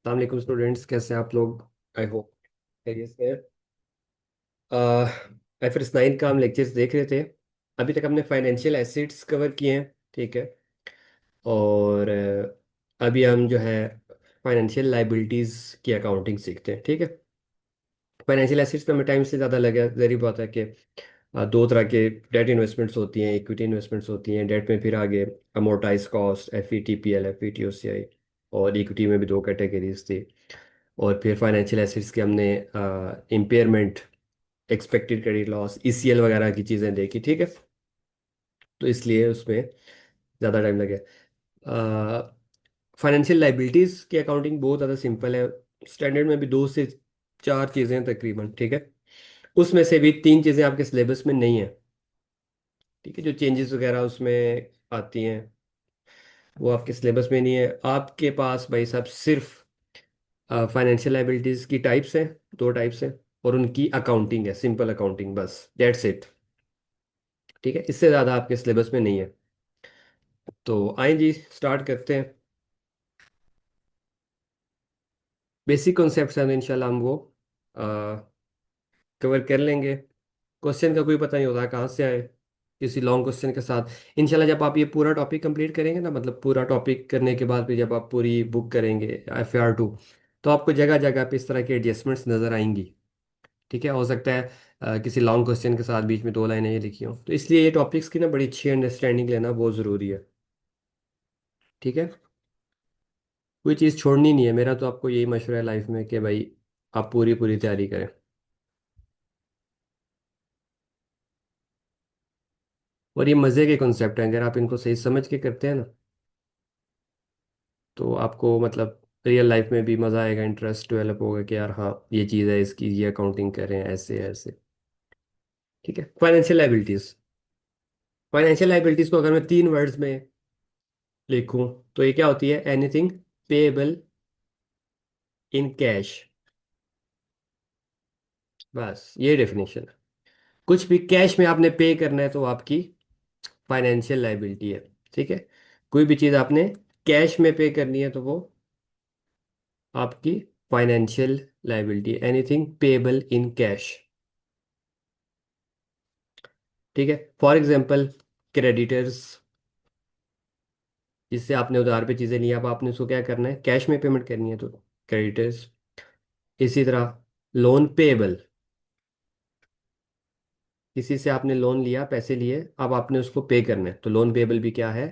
वालेकुम स्टूडेंट्स, कैसे हैं आप लोग? आई होप खैरियत से हैं। IFRS 9 का हम लेक्चर्स देख रहे थे। अभी तक हमने फाइनेंशियल एसेट्स कवर किए हैं, ठीक है। और अभी हम जो है फाइनेंशियल लाइबिलिटीज़ की अकाउंटिंग सीखते हैं, ठीक है। फाइनेंशियल एसेट्स में हमें टाइम से ज़्यादा लगा, जरूरी बात है कि दो तरह के डेट इन्वेस्टमेंट्स होती हैं, इक्विटी इन्वेस्टमेंट्स होती हैं। डेट में फिर आगे अमोर्टाइज कॉस्ट, FVTPL, FVTOCI, और इक्विटी में भी दो कैटेगरीज थी। और फिर फाइनेंशियल एसेट्स के हमने impairment, expected credit loss, ECL वगैरह की चीज़ें देखी, ठीक है। तो इसलिए उसमें ज़्यादा टाइम लगे। फाइनेंशियल लाइबिलिटीज़ की अकाउंटिंग बहुत ज़्यादा सिंपल है। स्टैंडर्ड में भी दो से चार चीज़ें हैं तकरीबन, ठीक है। उसमें से भी तीन चीज़ें आपके सिलेबस में नहीं है, ठीक है। जो चेंजेस वगैरह उसमें आती हैं वो आपके सिलेबस में नहीं है। आपके पास भाई साहब सिर्फ फाइनेंशियल लाइबिलिटीज़ की टाइप्स हैं, दो टाइप्स हैं, और उनकी अकाउंटिंग है, सिंपल अकाउंटिंग, बस दैट्स इट, ठीक है। इससे ज़्यादा आपके सिलेबस में नहीं है। तो आइए जी, स्टार्ट करते हैं। बेसिक कॉन्सेप्ट्स हैं, इंशाल्लाह हम वो कवर कर लेंगे। क्वेश्चन का कोई पता नहीं होता कहाँ से आए, किसी लॉन्ग क्वेश्चन के साथ। इंशाल्लाह जब आप ये पूरा टॉपिक कंप्लीट करेंगे ना, मतलब पूरा टॉपिक करने के बाद फिर जब आप पूरी बुक करेंगे FAR 2, तो आपको जगह जगह पे इस तरह के एडजस्टमेंट्स नज़र आएंगी, ठीक है। हो सकता है किसी लॉन्ग क्वेश्चन के साथ बीच में दो लाइनें ये लिखी हों, तो इसलिए ये टॉपिक्स की ना बड़ी अच्छी अंडरस्टैंडिंग लेना बहुत ज़रूरी है, ठीक है। कोई चीज़ छोड़नी नहीं है। मेरा तो आपको यही मशवरा है लाइफ में कि भाई आप पूरी पूरी तैयारी करें। और ये मज़े के कॉन्सेप्ट हैं, अगर आप इनको सही समझ के करते हैं ना, तो आपको मतलब रियल लाइफ में भी मज़ा आएगा, इंटरेस्ट डेवलप होगा कि यार हाँ ये चीज़ है, इसकी ये अकाउंटिंग करें, ऐसे ऐसे, ठीक है। फाइनेंशियल लाइबिलिटीज़, फाइनेंशियल लाइबिलिटीज़ को अगर मैं तीन वर्ड्स में लिखूं तो ये क्या होती है? एनीथिंग पेएबल इन कैश, बस ये डेफिनेशन है। कुछ भी कैश में आपने पे करना है तो वो आपकी फाइनेंशियल लाइबिलिटी है, ठीक है। कोई भी चीज़ आपने कैश में पे करनी है तो वो आपकी financial liability, anything payable in cash, ठीक है। फॉर एग्जांपल क्रेडिटर्स, जिससे आपने उधार पे चीज़ें ली, अब आपने उसको क्या करना है? कैश में पेमेंट करनी है, तो क्रेडिटर्स। इसी तरह लोन पेएबल, किसी से आपने लोन लिया, पैसे लिए, अब आपने उसको पे करना है, तो लोन पेएबल भी क्या है?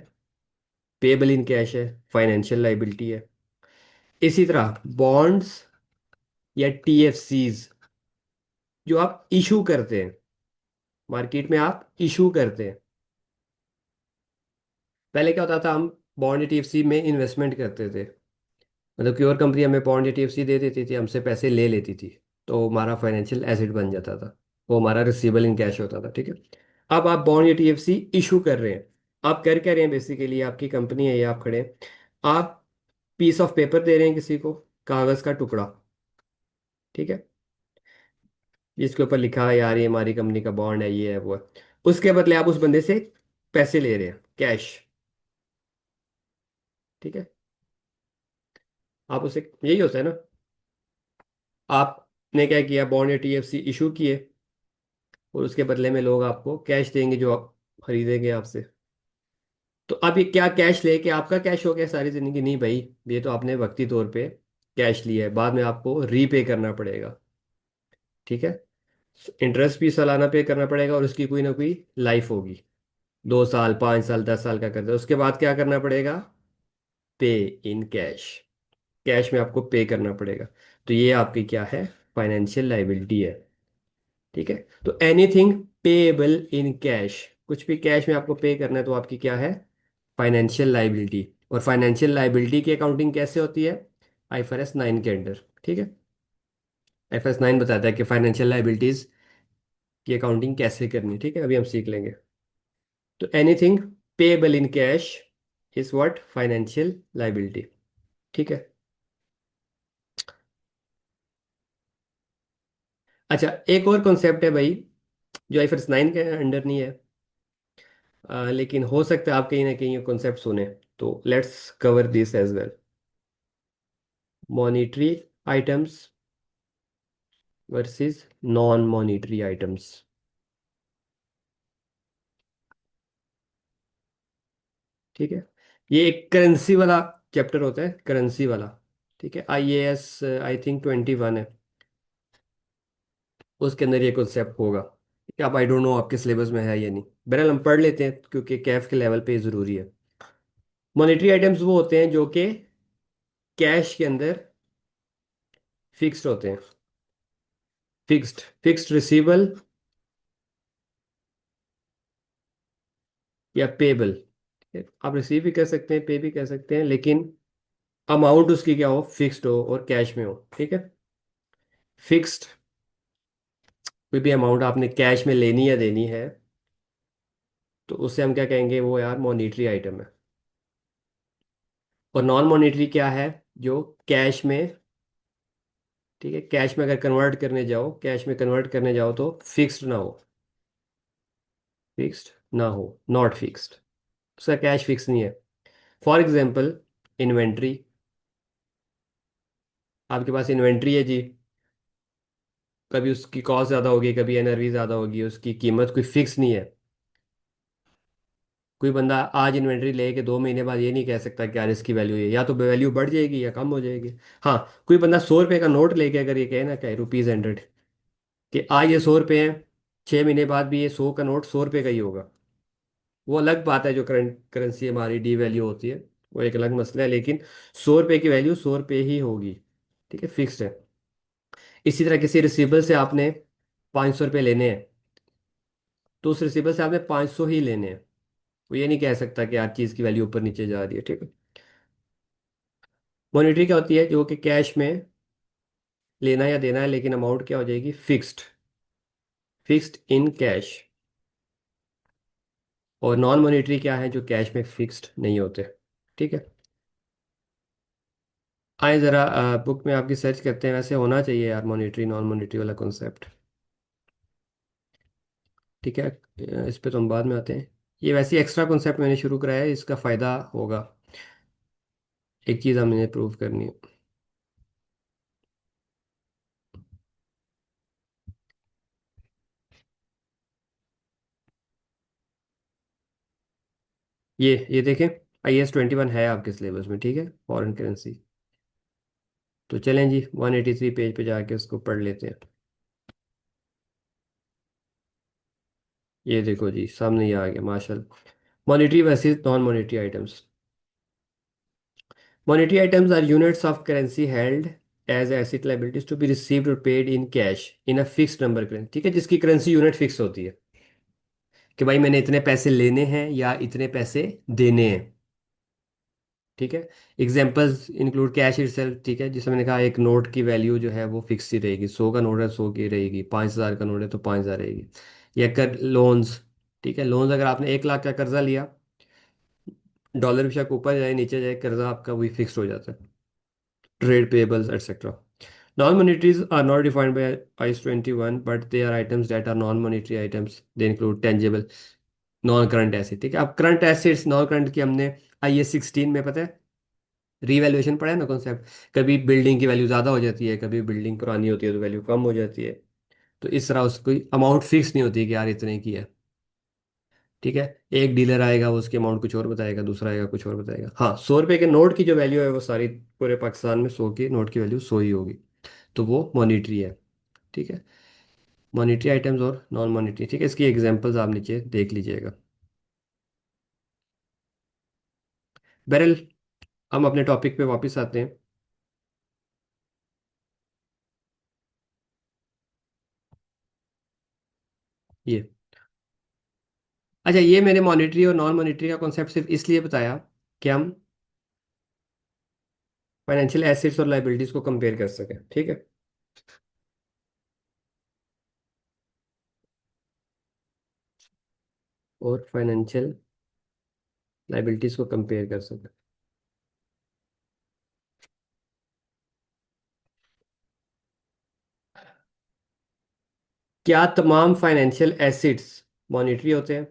पेएबल इन कैश है, फाइनेंशियल लाइबिलिटी है। इसी तरह बॉन्ड्स या TFCs जो आप इशू करते हैं, मार्केट में आप इशू करते हैं। पहले क्या होता था, हम बॉन्ड या TFC में इन्वेस्टमेंट करते थे, मतलब कोई और कंपनी हमें बॉन्ड या TFC दे देती थी, हमसे पैसे ले लेती थी, तो हमारा फाइनेंशियल एसेट बन जाता था, वो हमारा रिसीवेबल इन कैश होता था, ठीक है। अब आप बॉन्ड या TFC इशू कर रहे हैं। आप कर क्या रहे हैं? बेसिकली आपकी कंपनी है, ये आप खड़े हैं, आप पीस ऑफ पेपर दे रहे हैं किसी को, कागज़ का टुकड़ा, ठीक है, जिसके ऊपर लिखा है यार ये हमारी कंपनी का बॉन्ड है, ये है वो है। उसके बदले आप उस बंदे से पैसे ले रहे हैं, कैश, ठीक है। आप उसे, यही होता है ना, आपने क्या किया? बॉन्ड या TFC इशू किए, और उसके बदले में लोग आपको कैश देंगे जो आप खरीदेंगे आपसे। तो अब ये क्या कैश लेके आपका कैश हो गया सारी जिंदगी? नहीं भाई, ये तो आपने वक्ती तौर पे कैश लिया है, बाद में आपको रीपे करना पड़ेगा, ठीक है। इंटरेस्ट भी सालाना पे करना पड़ेगा, और उसकी कोई ना कोई लाइफ होगी, 2 साल, 5 साल, 10 साल का करते, उसके बाद क्या करना पड़ेगा? पे इन कैश, कैश में आपको पे करना पड़ेगा। तो ये आपकी क्या है? फाइनेंशियल लाइबिलिटी है, ठीक है। तो एनीथिंग पेएबल इन कैश, कुछ भी कैश में आपको पे करना है तो आपकी क्या है? Financial liability. और फाइनेंशियल लाइबिलिटी की अकाउंटिंग कैसे होती है? IFRS 9 के अंडर, ठीक है। IFRS 9 बताता है कि फाइनेंशियल लाइबिलिटीज की अकाउंटिंग कैसे करनी है, ठीक है, अभी हम सीख लेंगे। तो anything payable in cash is what? Financial liability, ठीक है। अच्छा, एक और कॉन्सेप्ट है भाई, जो IFRS 9 के अंडर नहीं है, लेकिन हो सकता है आप कहीं ना कहीं ये कॉन्सेप्ट सुने, तो let's cover this as well. Monetary items versus non monetary items. ठीक है, ये एक करेंसी वाला चैप्टर होता है, करेंसी वाला। ठीक है, IAS आई थिंक 21 है, उसके अंदर ये कॉन्सेप्ट होगा। ठीक है, अब आई डोंट नो आपके सिलेबस में है या नहीं, बहरहाल हम पढ़ लेते हैं क्योंकि कैफ के लेवल पे ये ज़रूरी है। मॉनेटरी आइटम्स वो होते हैं जो कि कैश के अंदर फिक्स्ड होते हैं। फिक्स्ड फिक्स्ड रिसीवेबल या पेबल। आप रिसीव भी कर सकते हैं, पे भी कर सकते हैं, लेकिन अमाउंट उसकी क्या हो, फिक्स्ड हो और कैश में हो। ठीक है, फिक्स्ड कोई भी अमाउंट आपने कैश में लेनी या देनी है तो उससे हम क्या कहेंगे, वो यार मॉनेटरी आइटम है। और नॉन मॉनेटरी क्या है, जो कैश में, ठीक है, कैश में अगर कन्वर्ट करने जाओ, कैश में कन्वर्ट करने जाओ तो फिक्स्ड ना हो, फिक्स्ड ना हो, नॉट फिक्स्ड, उसका कैश फिक्स नहीं है। फॉर एग्जांपल, इन्वेंट्री, आपके पास इन्वेंट्री है जी, कभी उसकी कॉस्ट ज़्यादा होगी, कभी एनआरवी ज़्यादा होगी, उसकी कीमत कोई फिक्स नहीं है। कोई बंदा आज इन्वेंट्री लेके 2 महीने बाद ये नहीं कह सकता कि यार इसकी वैल्यू है, या तो वैल्यू बढ़ जाएगी या कम हो जाएगी। हाँ, कोई बंदा 100 रुपये का नोट लेके अगर ये कहे ना कि ₹100 कि आज ये 100 रुपये हैं, 6 महीने बाद भी ये 100 का नोट 100 रुपये का ही होगा, वो अलग बात है। जो करंट करेंसी हमारी डी वैल्यू होती है वो एक अलग मसला है, लेकिन 100 रुपये की वैल्यू 100 रुपये ही होगी। ठीक है, फिक्स्ड है। इसी तरह किसी रिसीवेबल से आपने 500 रुपये लेने हैं तो उस रिसीवेबल से आपने 500 ही लेने हैं, वो ये नहीं कह सकता कि यार चीज़ की वैल्यू ऊपर नीचे जा रही है। ठीक है, मॉनेटरी क्या होती है, जो कि कैश में लेना या देना है, लेकिन अमाउंट क्या हो जाएगी, फिक्स्ड, फिक्स्ड इन कैश। और नॉन मॉनेटरी क्या है, जो कैश में फिक्स्ड नहीं होते। ठीक है, आए ज़रा बुक में आपकी सर्च करते हैं, वैसे होना चाहिए यार मॉनेटरी नॉन मॉनेटरी वाला कॉन्सेप्ट। ठीक है, इस पे तो हम बाद में आते हैं। ये वैसे एक्स्ट्रा कॉन्सेप्ट मैंने शुरू कराया है, इसका फ़ायदा होगा। एक चीज़ हमने प्रूव करनी है। ये देखें, IAS 21 है आपके सिलेबस में। ठीक है, फॉरेन करेंसी। तो चलें जी, 183 पेज पे जाके उसको पढ़ लेते हैं। ये देखो जी, सामने ही आ गया माशाल्लाह। Monetary versus non monetary items. Monetary items are units of currency held as asset liabilities to be received और paid in cash in a fixed number currency. ठीक है, जिसकी करेंसी यूनिट फिक्स होती है कि भाई मैंने इतने पैसे लेने हैं या इतने पैसे देने हैं। ठीक है, एग्जांपल्स इंक्लूड कैश इटसेल्फ। ठीक है, जिसमें मैंने कहा एक नोट की वैल्यू जो है वो फिक्स ही रहेगी, 100 का नोट है 100 की रहेगी, 5,000 का नोट है तो 5,000 रहेगी। या कर लोन्स, ठीक है, लोन्स अगर आपने 1 लाख का कर्जा लिया, डॉलर बेशक ऊपर जाए नीचे जाए, कर्जा आपका वही फिक्स हो जाता है। Trade payables etcetera. Non monetaries are not defined by IAS 21 but they are items that are non monetary items, they include tangible non current asset. ठीक है, अब करंट एसेट्स नॉन करंट की हमने IAS 16 में पता है रीवैल्यूएशन पढ़ा है ना कॉन्सेप्ट। कभी बिल्डिंग की वैल्यू ज़्यादा हो जाती है, कभी बिल्डिंग पुरानी होती है तो वैल्यू कम हो जाती है। तो इस तरह उसकी अमाउंट फिक्स नहीं होती कि यार इतने की है। ठीक है, एक डीलर आएगा वो उसकी अमाउंट कुछ और बताएगा, दूसरा आएगा कुछ और बताएगा। हाँ, 100 रुपये के नोट की जो वैल्यू है वो सारी पूरे पाकिस्तान में 100 की नोट की वैल्यू 100 ही होगी, तो वो मॉनिटरी है। ठीक है, मॉनिटरी आइटम्स और नॉन मॉनिटरी। ठीक है, इसकी एग्जांपल्स आप नीचे देख लीजिएगा। बहरल, हम अपने टॉपिक पे वापस आते हैं। ये अच्छा, ये मैंने मॉनिटरी और नॉन मॉनिटरी का कॉन्सेप्ट सिर्फ इसलिए बताया कि हम फाइनेंशियल एसेट्स और लाइबिलिटीज को कंपेयर कर सकें। ठीक है, और फाइनेंशियल लाइबिलिटीज को कंपेयर कर सकें। क्या तमाम फाइनेंशियल एसेट्स मॉनिटरी होते हैं?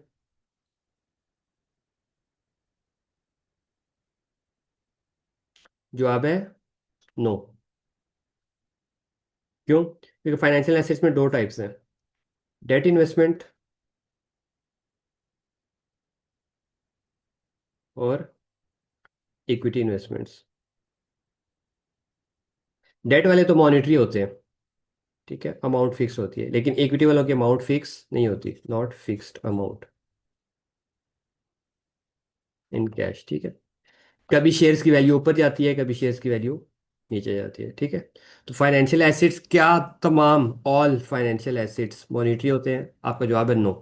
जवाब है नो। क्यों? क्योंकि फाइनेंशियल एसेट्स में दो टाइप्स हैं, डेट इन्वेस्टमेंट और इक्विटी इन्वेस्टमेंट्स। डेट वाले तो मॉनिटरी होते हैं, ठीक है, अमाउंट फिक्स होती है, लेकिन इक्विटी वालों की अमाउंट फिक्स नहीं होती, not fixed amount in cash, ठीक है। कभी शेयर्स की वैल्यू ऊपर जाती है, कभी शेयर्स की वैल्यू नीचे जाती है, ठीक है। तो फाइनेंशियल एसेट्स क्या, तमाम ऑल फाइनेंशियल एसेट्स मॉनिटरी होते हैं? आपका जवाब है नो,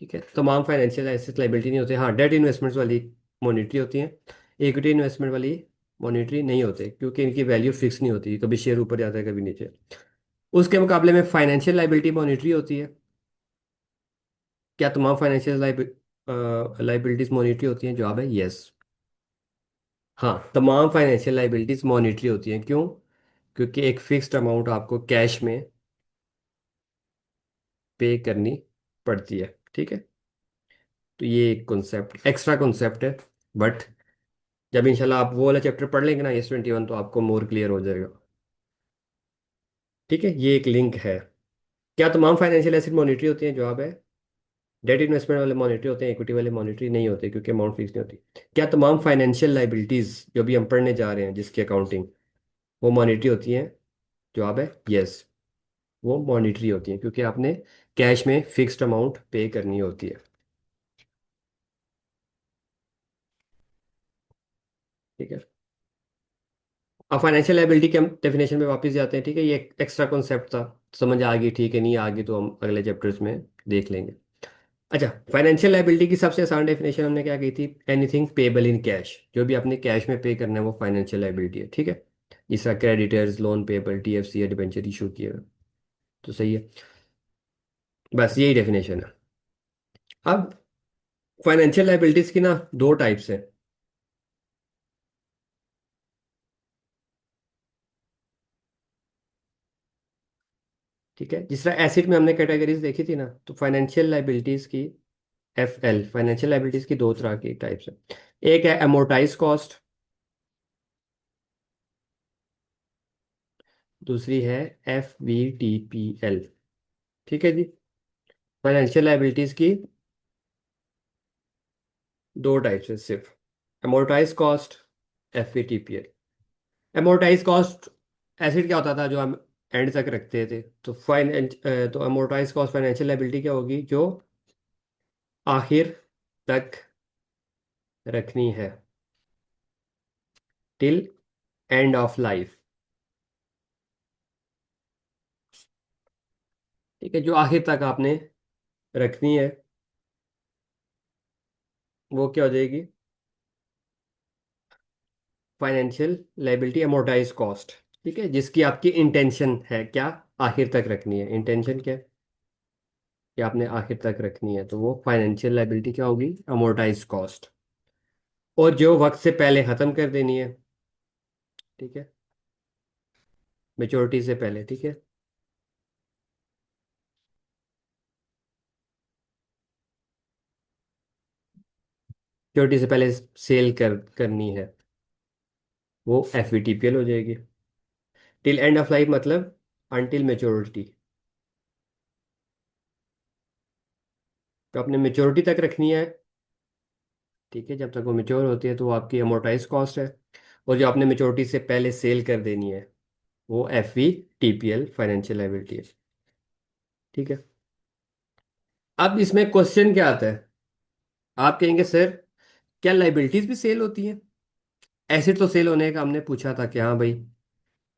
ठीक है। तमाम फाइनेंशियल एसेट लाइबिलिटी नहीं होते। हाँ, डेट इन्वेस्टमेंट्स वाली मॉनिटरी होती हैं, इक्विटी इन्वेस्टमेंट वाली मॉनिटरी नहीं होते, क्योंकि इनकी वैल्यू फिक्स नहीं होती, कभी शेयर ऊपर जाता है कभी नीचे। उसके मुकाबले में फाइनेंशियल लाइबिलिटी मॉनिटरी होती है। क्या तमाम फाइनेंशियल लाइबिलिटीज मॉनिटरी होती हैं? जवाब है यस। हाँ, तमाम फाइनेंशियल लाइबिलिटीज मॉनिटरी होती हैं। क्यों? क्योंकि एक फिक्स्ड अमाउंट आपको कैश में पे करनी पड़ती है, ठीक है। तो ये एक कॉन्सेप्ट, एक्स्ट्रा कॉन्सेप्ट है, बट जब इंशाल्लाह आप वो वाला चैप्टर पढ़ लेंगे ना, S21, तो आपको मोर क्लियर हो जाएगा, ठीक है। ये एक लिंक है। क्या तमाम फाइनेंशियल एसेट मॉनिटरी होती हैं? जवाब है डेट इन्वेस्टमेंट वाले मॉनिटरी होते हैं, इक्विटी वाले मॉनिटरी नहीं होते, क्योंकि अमाउंट फिक्स नहीं होती। क्या तमाम फाइनेंशियल लाइबिलिटीज जो भी हम पढ़ने जा रहे हैं जिसकी अकाउंटिंग, वो मॉनिटरी होती हैं? जवाब है यस, वो मॉनिटरी होती हैं, क्योंकि आपने कैश में फिक्स्ड अमाउंट पे करनी होती है, ठीक है। अब फाइनेंशियल लाइबिलिटी के हम डेफिनेशन में वापस जाते हैं, ठीक है। ये एक एक्स्ट्रा कॉन्सेप्ट था, समझ आ गई, ठीक है, नहीं आ गई तो हम अगले चैप्टर्स में देख लेंगे। अच्छा, फाइनेंशियल लाइबिलिटी की सबसे आसान डेफिनेशन हमने क्या की थी? एनीथिंग पेबल इन कैश, जो भी आपने कैश में पे करना है वो फाइनेंशियल लाइबिलिटी है, ठीक है। जिसका क्रेडिटर्स, लोन पेबल, TFC या डिबेंचर इशू किए हुए, तो सही है। बस यही डेफिनेशन है। अब फाइनेंशियल लाइबिलिटीज की ना दो टाइप्स हैं, ठीक है। जिस तरह एसिड में हमने कैटेगरीज देखी थी ना, तो फाइनेंशियल लाइबिलिटीज की, FL फाइनेंशियल लाइबिलिटीज की दो तरह की टाइप्स है। एक है अमोर्टाइज कॉस्ट, दूसरी है FVTPL, ठीक है जी। फाइनेंशियल लाइबिलिटीज की दो टाइप्स है सिर्फ, amortise cost, FVTPL। Amortise cost acid क्या होता था जो हम एंड तक रखते थे, तो तो अमोर्टाइज कॉस्ट फाइनेंशियल लाइबिलिटी क्या होगी? जो आखिर तक रखनी है, टिल एंड ऑफ लाइफ, ठीक है। जो आखिर तक आपने रखनी है, वो क्या हो जाएगी? फाइनेंशियल लाइबिलिटी अमोर्टाइज कॉस्ट, ठीक है। जिसकी आपकी इंटेंशन है क्या? आखिर तक रखनी है। इंटेंशन क्या है? कि आपने आखिर तक रखनी है, तो वो फाइनेंशियल लाइबिलिटी क्या होगी? Amortise cost. और जो वक्त से पहले ख़त्म कर देनी है, ठीक है, मेच्योरिटी से पहले, ठीक है, मेच्योरिटी से पहले सेल करनी है, वो FVTPL हो जाएगी। टिल एंड ऑफ लाइफ मतलब अनटिल मेच्योरिटी, तो आपने मेच्योरिटी तक रखनी है, ठीक है। जब तक वो मेच्योर होती है तो वो आपकी अमोर्टाइज कॉस्ट है। और जो आपने मेच्योरिटी से पहले सेल कर देनी है, वो FVTPL फाइनेंशियल लाइबिलिटी है, ठीक है। अब इसमें क्वेश्चन क्या आता है? आप कहेंगे सर, क्या लाइबिलिटीज भी सेल होती हैं? एसिड तो सेल होने का हमने पूछा था कि हाँ भाई,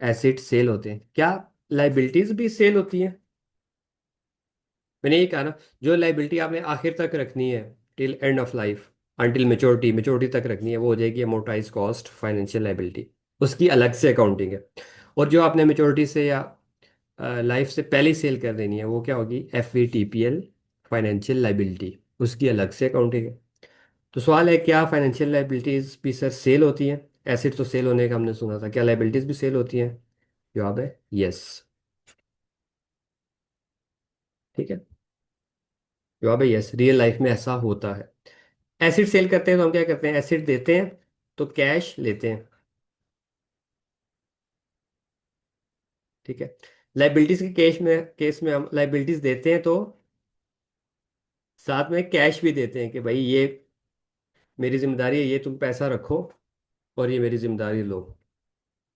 एसिड सेल होते हैं, क्या लाइबिलिटीज भी सेल होती हैं? मैंने ये कहा ना, जो लाइबिलिटी आपने आखिर तक रखनी है, till end of life, until maturity, maturity तक रखनी है, वो हो जाएगी अमोर्टाइज कॉस्ट फाइनेंशियल लाइबिलिटी, उसकी अलग से अकाउंटिंग है। और जो आपने मेच्योरिटी से या लाइफ से पहले सेल कर देनी है, वो क्या होगी? FVTPL फाइनेंशियल लाइबिलिटी, उसकी अलग से अकाउंटिंग है। तो सवाल है, क्या फाइनेंशियल लाइबिलिटीज भी सर सेल होती हैं? एसिड तो सेल होने का हमने सुना था, क्या लाइबिलिटीज भी सेल होती हैं? जवाब है यस, ठीक है। जवाब है यस, रियल लाइफ में ऐसा होता है। एसिड सेल करते हैं तो हम क्या करते हैं? एसिड देते हैं तो कैश लेते हैं, ठीक है। लाइबिलिटीज के केस में हम लाइबिलिटीज देते हैं तो साथ में कैश भी देते हैं कि भाई ये मेरी जिम्मेदारी है, ये तुम पैसा रखो और ये मेरी जिम्मेदारी लो।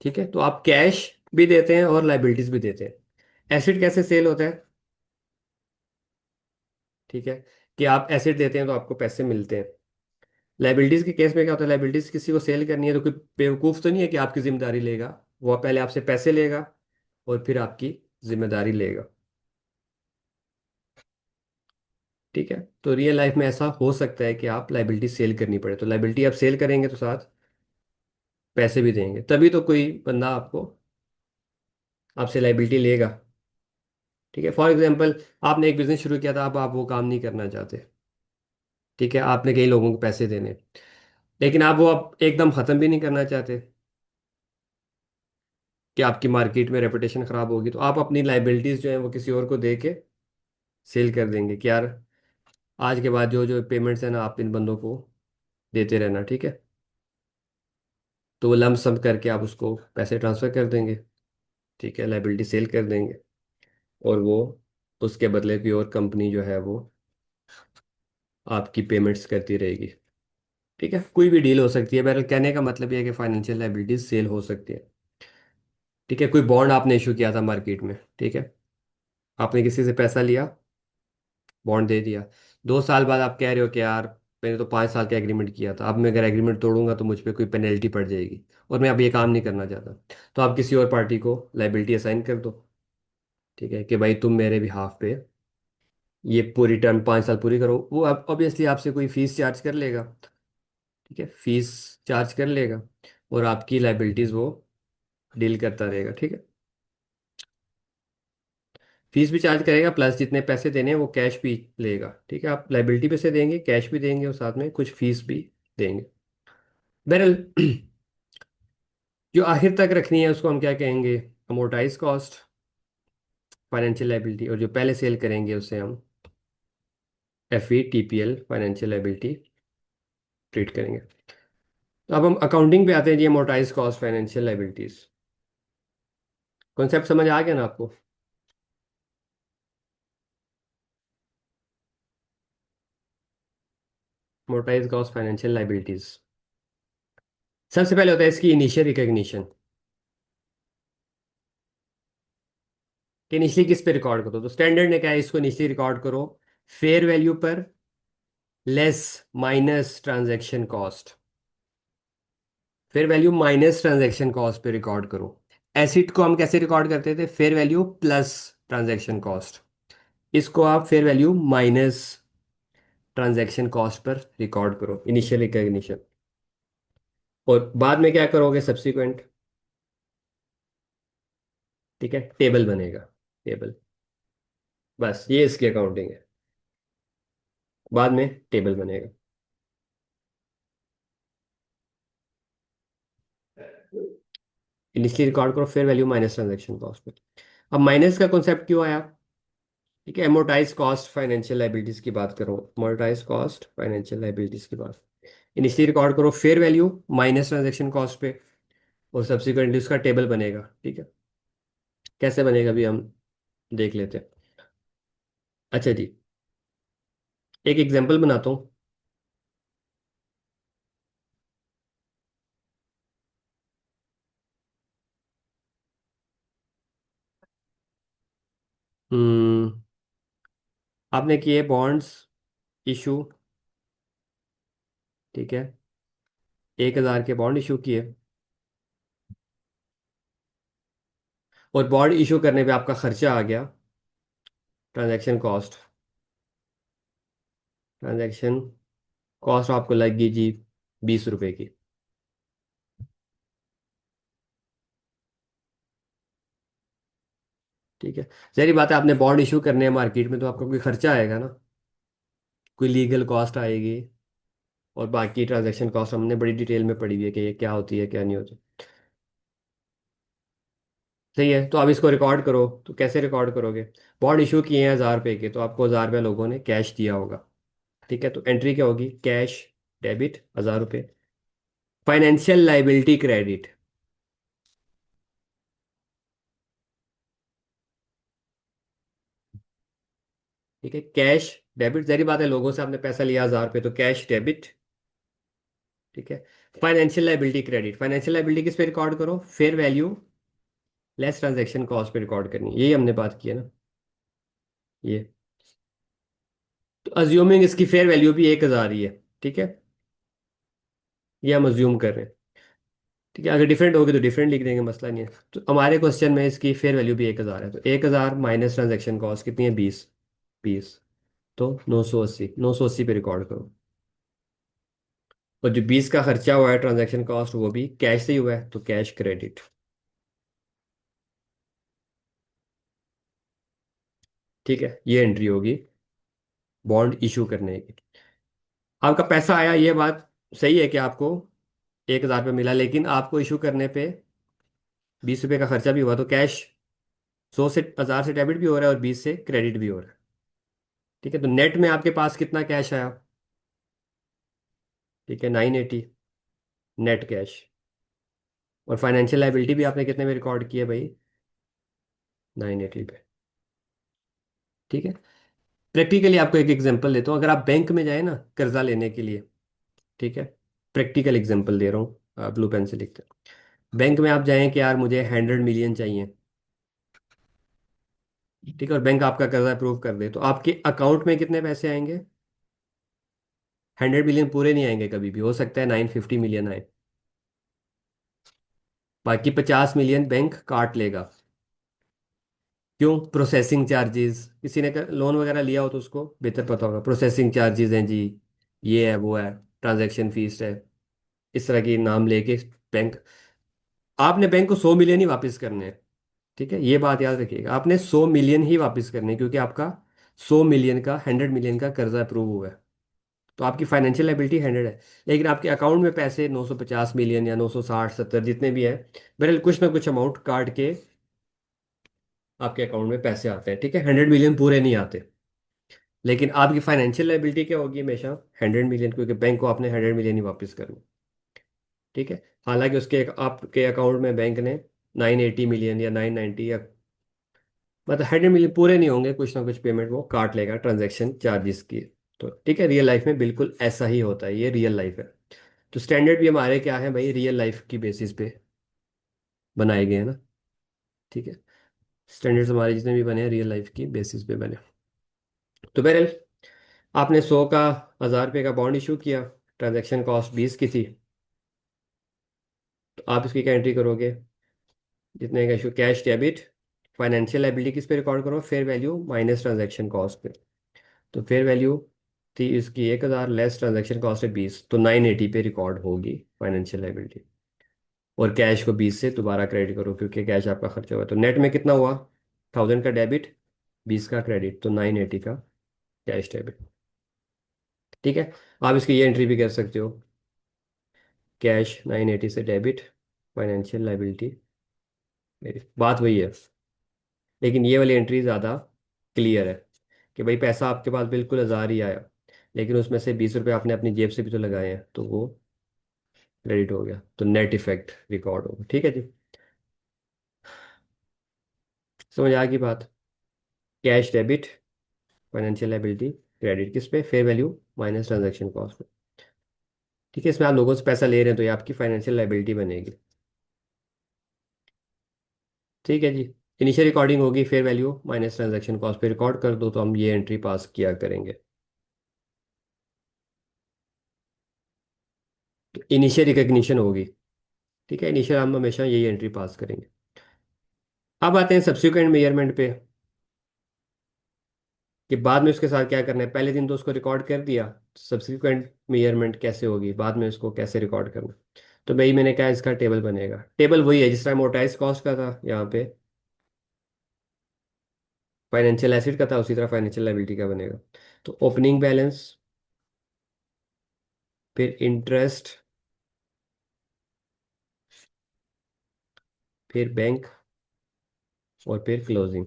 ठीक है, तो आप कैश भी देते हैं और लाइबिलिटीज भी देते हैं। एसिड कैसे सेल होता है? ठीक है, कि आप एसिड देते हैं तो आपको पैसे मिलते हैं। लाइबिलिटीज के केस में क्या होता है, लाइबिलिटीज किसी को सेल करनी है तो कोई बेवकूफ़ तो नहीं है कि आपकी जिम्मेदारी लेगा। वो पहले आपसे पैसे लेगा और फिर आपकी जिम्मेदारी लेगा। ठीक है, तो रियल लाइफ में ऐसा हो सकता है कि आप लाइबिलिटी सेल करनी पड़े, तो लाइबिलिटी आप सेल करेंगे तो साथ पैसे भी देंगे, तभी तो कोई बंदा आपको आपसे लाइबिलिटी लेगा। ठीक है, फॉर एग्जांपल आपने एक बिजनेस शुरू किया था, अब आप वो काम नहीं करना चाहते। ठीक है, आपने कई लोगों को पैसे देने, लेकिन आप वो अब एकदम ख़त्म भी नहीं करना चाहते कि आपकी मार्केट में रेपुटेशन ख़राब होगी, तो आप अपनी लाइबिलिटीज़ जो है वो किसी और को दे के सेल कर देंगे कि यार आज के बाद जो जो पेमेंट्स है ना, आप इन बंदों को देते रहना। ठीक है, तो वो लम सम करके आप उसको पैसे ट्रांसफ़र कर देंगे। ठीक है, लाइबिलिटी सेल कर देंगे और वो उसके बदले की और कंपनी जो है वो आपकी पेमेंट्स करती रहेगी। ठीक है, कोई भी डील हो सकती है, मेरा कहने का मतलब ये है कि फाइनेंशियल लाइबिलिटीज सेल हो सकती है। ठीक है, कोई बॉन्ड आपने इशू किया था मार्केट में। ठीक है, आपने किसी से पैसा लिया, बॉन्ड दे दिया। 2 साल बाद आप कह रहे हो कि यार मैंने तो 5 साल का एग्रीमेंट किया था, अब मैं अगर एग्रीमेंट तोड़ूंगा तो मुझ पर कोई पेनल्टी पड़ जाएगी और मैं अब ये काम नहीं करना चाहता। तो आप किसी और पार्टी को लाइबिलिटी असाइन कर दो। ठीक है, कि भाई तुम मेरे बिहाफ पे ये पूरी टर्म 5 साल पूरी करो। वो अब ऑब्वियसली आपसे कोई फीस चार्ज कर लेगा। ठीक है, फीस चार्ज कर लेगा और आपकी लाइबिलिटीज वो डील करता रहेगा। ठीक है, फीस भी चार्ज करेगा प्लस जितने पैसे देने हैं वो कैश भी लेगा। ठीक है, आप लाइबिलिटी पे से देंगे, कैश भी देंगे और साथ में कुछ फीस भी देंगे। बहरहाल जो आखिर तक रखनी है उसको हम क्या कहेंगे, अमोर्टाइज कॉस्ट फाइनेंशियल लाइबिलिटी, और जो पहले सेल करेंगे उसे हम FVTPL फाइनेंशियल लाइबिलिटी ट्रीट करेंगे। तो अब हम अकाउंटिंग पे आते हैं जी, amortised cost financial liabilities. Concept समझ आ गया ना आपको? अमोर्टाइज कॉस्ट फाइनेंशियल लाइबिलिटीज, सबसे पहले होता है इसकी इनिशियल रिकग्निशन। कि इनिशियली किस पे रिकॉर्ड करो, तो स्टैंडर्ड ने क्या है, इसको इनिशियली रिकॉर्ड करो फेयर वैल्यू पर less minus transaction cost. Fair value minus transaction cost पे रिकॉर्ड करो। एसिड को हम कैसे रिकॉर्ड करते थे, fair value plus transaction cost. इसको आप fair value minus transaction cost per record करो, इनिशियल रिकग्निशन। और बाद में क्या करोगे, सब्सिक्वेंट। ठीक है, टेबल बनेगा, टेबल। बस ये इसकी अकाउंटिंग है, बाद में टेबल बनेगा। इनिशियली रिकॉर्ड करो fair value minus transaction cost पे। अब माइनस का कॉन्सेप्ट क्यों आया? ठीक है, एमोर्टाइज कॉस्ट फाइनेंशियल लाइबिलिटीज की बात करो, एमोर्टाइज कॉस्ट फाइनेंशियल लाइबिलिटीज की बात। इनिशियली रिकॉर्ड करो fair value minus transaction cost पे और सब्सिक्वेंटली उसका टेबल बनेगा। ठीक है, कैसे बनेगा भी हम देख लेते हैं। अच्छा जी, एक एग्जांपल बनाता हूँ। हम्म, आपने किए बॉन्ड्स इशू। ठीक है, 1,000 के बॉन्ड इशू किए और बॉन्ड इशू करने पे आपका खर्चा आ गया, ट्रांजैक्शन कॉस्ट। ट्रांजैक्शन कॉस्ट आपको लगेगी जी 20 रुपए की। ठीक है, जहरी बात है, आपने बॉन्ड इशू करने हैं मार्केट में तो आपका कोई खर्चा आएगा ना, कोई लीगल कॉस्ट आएगी और बाकी ट्रांजैक्शन कॉस्ट हमने बड़ी डिटेल में पढ़ी हुई है कि ये क्या होती है क्या नहीं होती। सही है, तो आप इसको रिकॉर्ड करो, तो कैसे रिकॉर्ड करोगे? बॉन्ड इशू किए हैं 1,000 रुपए के, तो आपको 1,000 रुपये लोगों ने कैश दिया होगा। ठीक है, तो एंट्री क्या होगी, कैश डेबिट 1,000 रुपये, फाइनेंशियल लाइबिलिटी क्रेडिट। ठीक है, कैश डेबिट, जारी बात है, लोगों से आपने पैसा लिया 1000 रुपये, तो कैश डेबिट। ठीक है। Financial liability credit, financial liability किस पे रिकॉर्ड करो, fair value less transaction cost पे रिकॉर्ड करनी है, यही हमने बात की है ना। ये तो अज्यूमिंग इसकी फेयर वैल्यू भी 1000 ही है। ठीक है, ये हम अज्यूम कर रहे हैं। ठीक है, अगर डिफरेंट होगी तो डिफरेंट लिख देंगे, मसला नहीं है। तो हमारे क्वेश्चन में इसकी फेयर वैल्यू भी 1000 है, तो 1000 माइनस ट्रांजेक्शन कॉस्ट कितनी है, 20। 20, तो 980, 980 पे रिकॉर्ड करो। और जो 20 का खर्चा हुआ है ट्रांजैक्शन कॉस्ट, वो भी कैश से ही हुआ है, तो कैश क्रेडिट। ठीक है, ये एंट्री होगी बॉन्ड इशू करने की। आपका पैसा आया, ये बात सही है कि आपको 1000 रुपये मिला, लेकिन आपको इशू करने पे 20 रुपये का खर्चा भी हुआ, तो कैश 100 से 1000 से डेबिट भी हो रहा है और 20 से क्रेडिट भी हो रहा है। ठीक है, तो नेट में आपके पास कितना कैश आया। ठीक है, 980 नेट कैश। और फाइनेंशियल लाइबिलिटी भी आपने कितने में रिकॉर्ड की है भाई, 980 पे। ठीक है, प्रैक्टिकली आपको एक एग्जांपल देता हूँ, अगर आप बैंक में जाए ना कर्जा लेने के लिए। ठीक है, प्रैक्टिकल एग्जांपल दे रहा हूँ, ब्लू पेन से लिखते हैं। बैंक में आप जाएं कि यार मुझे 100 मिलियन चाहिए। ठीक है, और बैंक आपका कर्जा अप्रूव कर दे, तो आपके अकाउंट में कितने पैसे आएंगे। 100 मिलियन पूरे नहीं आएंगे, कभी भी हो सकता है 950 मिलियन आए। बाकी 50 मिलियन बैंक काट लेगा। क्यों, प्रोसेसिंग चार्जेस, किसी ने लोन वगैरह लिया हो तो उसको बेहतर पता होगा, प्रोसेसिंग चार्जेस हैं जी, ये है वो है, ट्रांजैक्शन फीस है, इस तरह की नाम लेके बैंक। आपने बैंक को 100 मिलियन ही वापस करने हैं। ठीक है, ये बात याद रखिएगा, आपने 100 मिलियन ही वापस करने हैं, क्योंकि आपका 100 मिलियन का 100 मिलियन का कर्जा अप्रूव हुआ है। तो आपकी फाइनेंशियल लाइबिलिटी 100 है, लेकिन आपके अकाउंट में पैसे 950 मिलियन या 960 70 जितने भी हैं, बहरहाल कुछ ना कुछ अमाउंट काट के आपके अकाउंट में पैसे आते हैं। ठीक है, 100 मिलियन पूरे नहीं आते, लेकिन आपकी फाइनेंशियल लाइबिलिटी क्या होगी हमेशा, 100 मिलियन, क्योंकि बैंक को आपने 100 मिलियन ही वापस करना। ठीक है, हालांकि उसके आपके अकाउंट में बैंक ने 980 मिलियन या 990 या मतलब 100 मिलियन पूरे नहीं होंगे, कुछ ना कुछ पेमेंट वो काट लेगा ट्रांजैक्शन चार्जेस की। तो ठीक है, रियल लाइफ में बिल्कुल ऐसा ही होता है, ये रियल लाइफ है। तो स्टैंडर्ड भी हमारे क्या है भाई, रियल लाइफ की बेसिस पे बनाए गए हैं ना। ठीक है, स्टैंडर्ड्स हमारे जितने भी बने हैं रियल लाइफ की बेसिस पे बने। तो बहरहाल आपने 100 का 1000 रुपये का बॉन्ड इशू किया, ट्रांजैक्शन कॉस्ट 20 की थी, तो आप इसकी क्या एंट्री करोगे, जितने का issue, cash debit, financial liability किस पे रिकॉर्ड करो, fair value minus transaction cost पे। तो फेयर वैल्यू थी इसकी 1000, लेस ट्रांजैक्शन कॉस्ट है 20, तो 980 पे रिकॉर्ड होगी फाइनेंशियल लाइबिलिटी। और कैश को 20 से दोबारा क्रेडिट करो, क्योंकि कैश आपका खर्चा हुआ, तो नेट में कितना हुआ, 1000 का डेबिट, 20 का क्रेडिट, तो 980 का कैश डेबिट। ठीक है, आप इसकी ये एंट्री भी कर सकते हो, कैश 980 से डेबिट, फाइनेंशियल लाइबिलिटी, मेरी बात वही है, लेकिन ये वाली एंट्री ज़्यादा क्लियर है कि भाई पैसा आपके पास बिल्कुल 1000 ही आया, लेकिन उसमें से 20 रुपये आपने अपनी जेब से भी तो लगाए हैं, तो वो क्रेडिट हो गया, तो नेट इफेक्ट रिकॉर्ड होगा। ठीक है जी, समझ आ गई बात। Cash debit, financial liability credit किस पे, fair value minus transaction cost पे। ठीक है, इसमें आप लोगों से पैसा ले रहे हैं, तो ये आपकी फाइनेंशियल लाइबिलिटी बनेगी। ठीक है जी, इनिशियल रिकॉर्डिंग होगी, fair value minus transaction cost पे रिकॉर्ड कर दो, तो हम ये एंट्री पास किया करेंगे। तो इनिशियल रिकग्निशन होगी। ठीक है, इनिशियल हम हमेशा यही एंट्री पास करेंगे। अब आते हैं सब्सिक्वेंट मेजरमेंट पे, कि बाद में उसके साथ क्या करना है, पहले दिन तो उसको रिकॉर्ड कर दिया, सब्सिक्वेंट मेजरमेंट कैसे होगी, बाद में उसको कैसे रिकॉर्ड करना। तो भाई मैंने कहा इसका टेबल बनेगा, टेबल वही है जिस तरह मोटाइज कॉस्ट का था यहाँ पे, फाइनेंशियल एसिड का था, उसी तरह फाइनेंशियल लाइबिलिटी का बनेगा। तो ओपनिंग बैलेंस, फिर इंटरेस्ट, फिर बैंक, और फिर क्लोजिंग।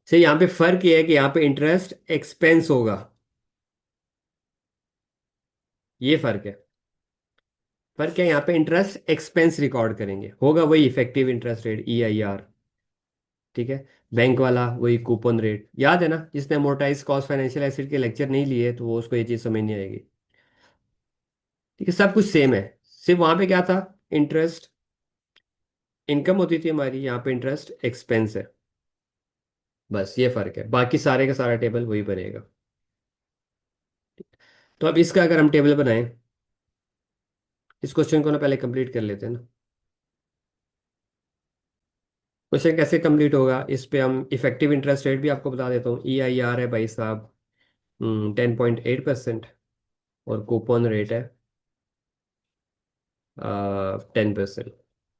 से यहाँ पे फर्क ये है कि यहाँ पे इंटरेस्ट एक्सपेंस होगा, ये फर्क है। फर्क है, यहाँ पे इंटरेस्ट एक्सपेंस रिकॉर्ड करेंगे, होगा वही इफेक्टिव इंटरेस्ट रेट, EIR। ठीक है, बैंक वाला वही कूपन रेट, याद है ना? जिसने अमोर्टाइज कॉस्ट फाइनेंशियल एसिड के लेक्चर नहीं लिए तो वो उसको ये चीज़ समझ नहीं आएगी। ठीक है, सब कुछ सेम है। सिर्फ वहां पे क्या था, इंटरेस्ट इनकम होती थी हमारी, यहाँ पे इंटरेस्ट एक्सपेंस है। बस ये फर्क है, बाकी सारे का सारा टेबल वही बनेगा। तो अब इसका अगर हम टेबल बनाएं, इस क्वेश्चन को ना पहले कंप्लीट कर लेते हैं ना। क्वेश्चन कैसे कंप्लीट होगा, इस पे हम इफेक्टिव इंटरेस्ट रेट भी आपको बता देता हूँ। EIR है भाई साहब 10.8%, और कूपन रेट है 10%।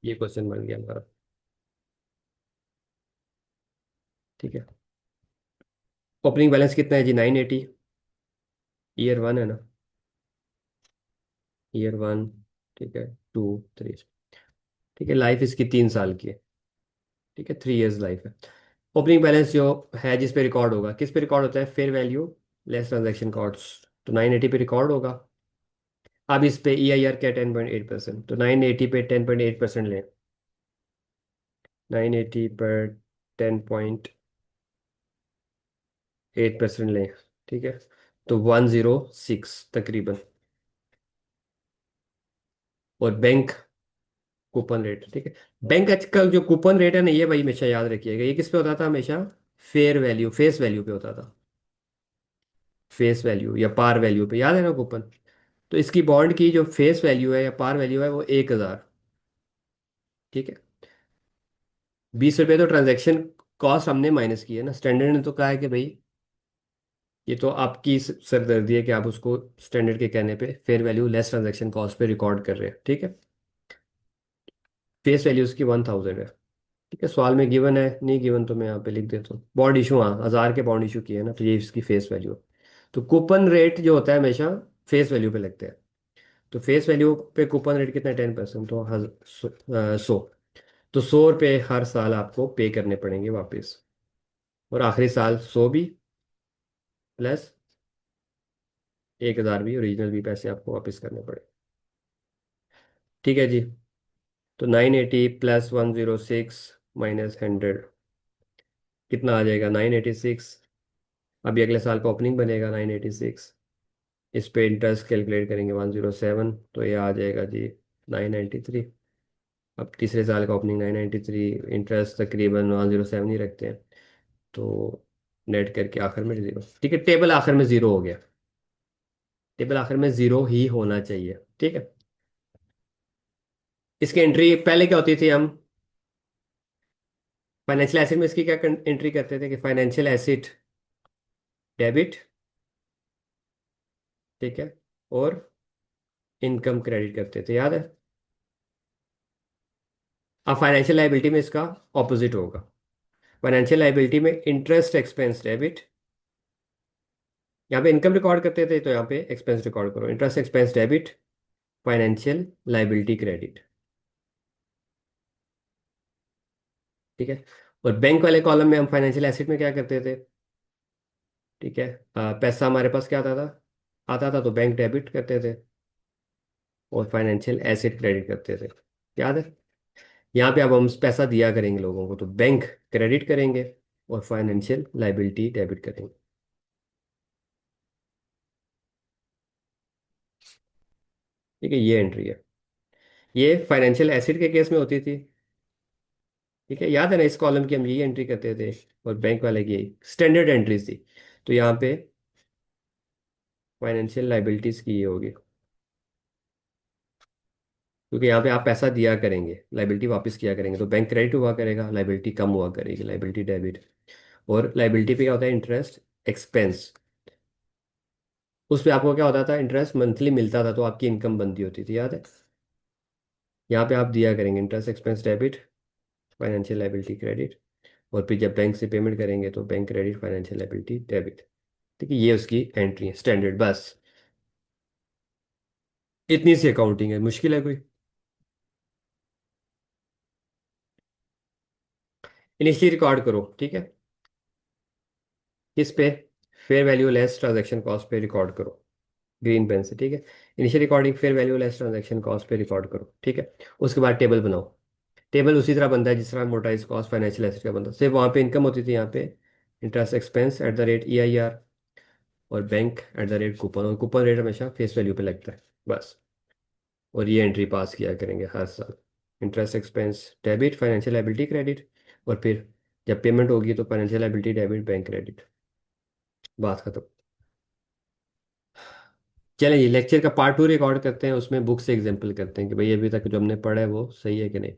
ये क्वेश्चन बन गया हमारा। ठीक है, ओपनिंग बैलेंस कितना है जी? 980। ईयर वन है ना, ईयर वन। ठीक है, 2 3। ठीक है, लाइफ इसकी 3 साल की है। ठीक है, 3 इयर्स लाइफ है। ओपनिंग बैलेंस जो है जिस पे रिकॉर्ड होगा, किस पे रिकॉर्ड होता है? Fair value less transaction cost. तो 980 पे रिकॉर्ड होगा। अब इस पे EIR क्या? 10.8%। तो 980 पे 10.8% लें। 980 पर 10.8% लें। ठीक है, तो 106 तकरीबन। और बैंक कूपन रेट, ठीक है। बैंक का जो कूपन रेट है ना, ये भाई हमेशा याद रखिएगा, ये किस पे होता था हमेशा? फेयर वैल्यू, फेस वैल्यू पे होता था। फेस वैल्यू या पार वैल्यू पे, याद है ना कूपन? तो इसकी बॉन्ड की जो फेस वैल्यू है या पार वैल्यू है वो 1,000। ठीक है, 20 रुपये तो ट्रांजैक्शन कॉस्ट हमने माइनस की है ना। स्टैंडर्ड ने तो कहा है कि भाई ये तो आपकी सरदर्दी है कि आप उसको स्टैंडर्ड के कहने पे fair value less transaction cost पे रिकॉर्ड कर रहे हैं। ठीक है, फेस वैल्यू उसकी 1,000 है। ठीक है, सवाल में गिवन है, नहीं गिवन तो मैं यहाँ पे लिख देता हूँ। बॉन्ड इशू, हाँ 1,000 के बॉन्ड इशू किए हैं ना, तो ये इसकी फेस वैल्यू है। तो कूपन रेट जो होता है हमेशा फेस वैल्यू पे लगते हैं। तो फेस वैल्यू पे कूपन रेट कितना है? 10%। तो 100। तो 100 रुपये हर साल आपको पे करने पड़ेंगे वापस। और आखिरी साल 100 भी प्लस 1,000 भी ओरिजिनल भी पैसे आपको वापस करने पड़े। ठीक है जी। तो 980 प्लस 106 माइनस 100 कितना आ जाएगा? 986। अभी अगले साल का ओपनिंग बनेगा 986। इस पे इंटरेस्ट कैलकुलेट करेंगे 107, तो ये आ जाएगा जी 993। अब तीसरे साल का ओपनिंग 993, इंटरेस्ट तकरीबन 107 ही रखते हैं। तो नेट करके आखिर में जीरो। ठीक है, टेबल आखिर में जीरो हो गया। टेबल आखिर में जीरो ही होना चाहिए। ठीक है, इसकी एंट्री पहले क्या होती थी? हम फाइनेंशियल एसिड में इसकी क्या एंट्री करते थे कि फाइनेंशियल एसिड डेबिट। ठीक है, और इनकम क्रेडिट करते थे, याद है? अब फाइनेंशियल लाइबिलिटी में इसका ऑपोजिट होगा। फाइनेंशियल लाइबिलिटी में इंटरेस्ट एक्सपेंस डेबिट। यहाँ पे इनकम रिकॉर्ड करते थे तो यहाँ पे एक्सपेंस रिकॉर्ड करो। Interest expense debit, financial liability credit. ठीक है, और बैंक वाले कॉलम में हम फाइनेंशियल एसेट में क्या करते थे? ठीक है, पैसा हमारे पास क्या आता था? आता था तो बैंक डेबिट करते थे, और फाइनेंशियल एसेट क्रेडिट करते थे, याद है? यहाँ पे अब हम पैसा दिया करेंगे लोगों को, तो बैंक क्रेडिट करेंगे और फाइनेंशियल लाइबिलिटी डेबिट करेंगे। ठीक है, ये एंट्री है। ये फाइनेंशियल एसेट के केस में होती थी। ठीक है, याद है ना? इस कॉलम की हम यही एंट्री करते थे, और बैंक वाले की यही स्टैंडर्ड एंट्रीज थी। तो यहाँ पे फाइनेंशियल लाइबिलिटीज की ये होगी, क्योंकि यहाँ पे आप पैसा दिया करेंगे, लाइबिलिटी वापस किया करेंगे, तो बैंक क्रेडिट हुआ करेगा, लाइबिलिटी कम हुआ करेगी, लाइबिलिटी डेबिट। और लाइबिलिटी पे क्या होता है? Interest expense. उस पे आपको क्या होता था? इंटरेस्ट मंथली मिलता था, तो आपकी इनकम बनती होती थी, याद है? यहाँ पे आप दिया करेंगे interest expense debit, financial liability credit. और फिर जब बैंक से पेमेंट करेंगे तो bank credit, financial liability debit. ठीक है, ये उसकी एंट्री है स्टैंडर्ड, बस। इतनी सी अकाउंटिंग है, मुश्किल है कोई? इनिशियली रिकॉर्ड करो। ठीक है, किस पे? Fair value less transaction cost पे रिकॉर्ड करो, ग्रीन पेन से। ठीक है, initial recording fair value less transaction cost पे रिकॉर्ड करो। ठीक है, उसके बाद टेबल बनाओ। टेबल उसी तरह बनता है जिस तरह मोटाइज कॉस्ट फाइनेंशियल एसेट का बनता है, सिर्फ वहाँ पे इनकम होती थी, यहाँ पे interest expense at the rate EIR, और bank at the rate coupon, और कूपन रेट हमेशा फेस वैल्यू पे लगता है बस। और ये एंट्री पास किया करेंगे हर साल, interest expense debit, financial liability credit, और फिर जब पेमेंट होगी तो financial liability debit, bank credit, बात खत्म। चलिए, ये लेक्चर का पार्ट 2 रिकॉर्ड करते हैं, उसमें बुक से एग्जाम्पल करते हैं कि भाई अभी तक जो हमने पढ़ा है वो सही है कि नहीं।